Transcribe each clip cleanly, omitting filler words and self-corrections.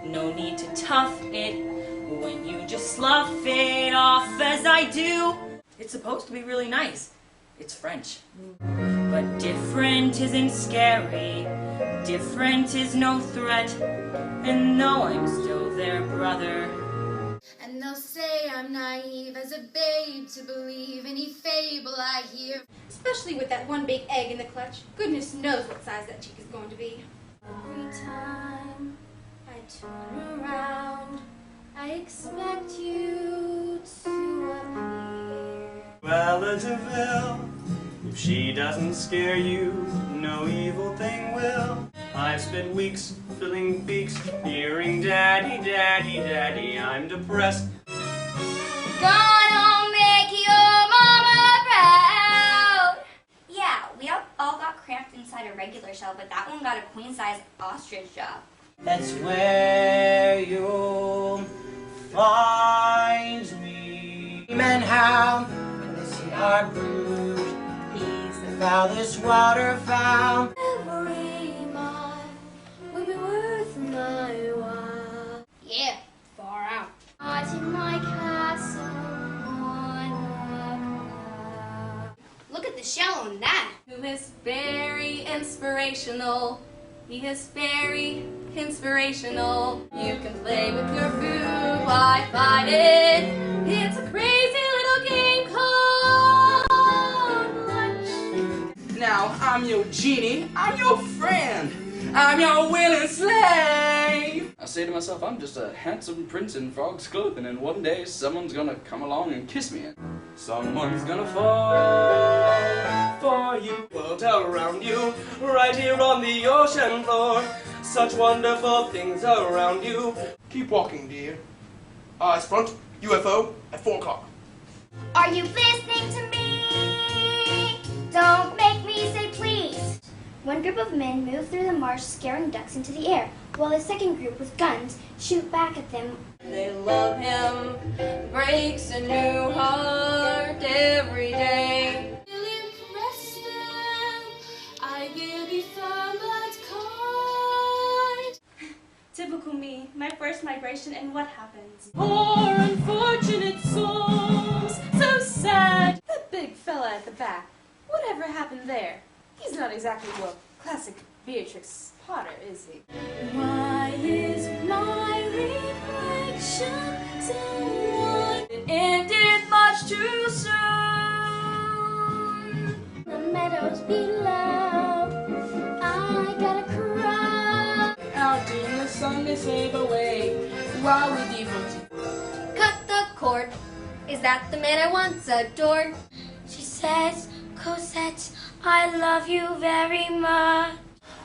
No need to tough it when you just slough it off as I do. It's supposed to be really nice. It's French. But different isn't scary. Different is no threat. And no, I'm still their brother. And they'll say I'm naive as a babe to believe any fable I hear. Especially with that one big egg in the clutch. Goodness knows what size that cheek is going to be. Every time I turn around, I expect you to appear. Relativille, if she doesn't scare you, no evil thing will. I've spent weeks filling beaks, hearing daddy, daddy, daddy, I'm depressed. Gonna make your mama proud. Yeah, we all got cramped inside a regular shell, but that one got a queen-size ostrich job. That's where you'll find me. Men howl when they see our brood. He's the foulest water found. Every mile will be worth my while. Yeah, far out. I in my castle on a cloud. Look at the shell on that. Who is very inspirational. He is very inspirational. You can play with your food, why fight it? It's a crazy little game called lunch. Now, I'm your genie, I'm your friend, I'm your willing slave. I say to myself, I'm just a handsome prince in frog's clothing, and one day someone's gonna come along and kiss me. Someone's gonna fall for you. World around you, right here on the ocean floor. Such wonderful things around you. Keep walking, dear. Eyes front, UFO at 4 o'clock. Are you listening to me? Don't make me say please. One group of men move through the marsh scaring ducks into the air, while a second group with guns shoot back at them. They love him, breaks a new heart every day. I will be firm but kind. Typical me, my first migration, and what happens? Poor unfortunate souls, so sad. That big fella at the back, whatever happened there? He's not exactly your classic Beatrix Potter, is he? Why is my reflection so warm? It ended much too soon. The meadows below, I gotta cry. Out in the sun they slave away, while we devote. Cut the cord. Is that the man I once adored? She says, Cosette, I love you very much.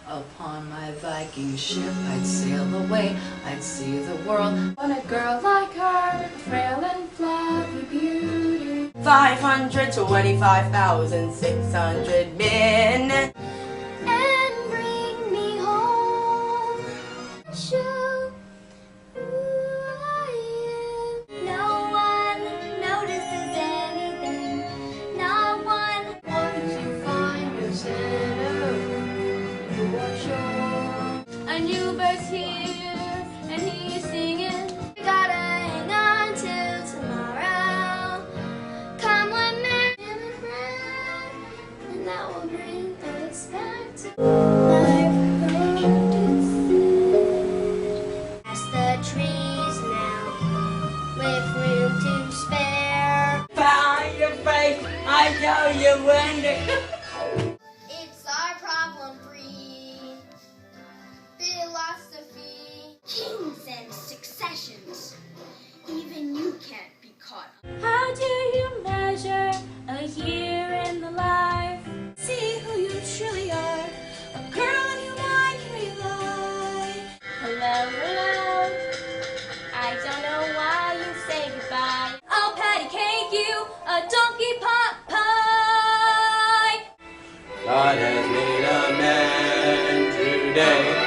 Upon my Viking ship I'd sail away, I'd see the world. On a girl like her, frail and fluffy beauty. 525,600 men. And bring me home. Show who I am. No one notices anything. No one. Once you find yourself, you are sure. A new bird's here, and he's singing. You gotta hang on till tomorrow. Come one man and a friend, and that will bring us back to life. Past the trees now, with room to spare. Found your face, I know you wonder. It's our problem-free philosophy. Kings and successions. Even you can't be caught. How do you measure a year in the life? See who you truly are, a girl on whom I can rely. Hello, hello, I don't know why you say goodbye. I'll patty cake you a donkey pot pie. God has made a man today.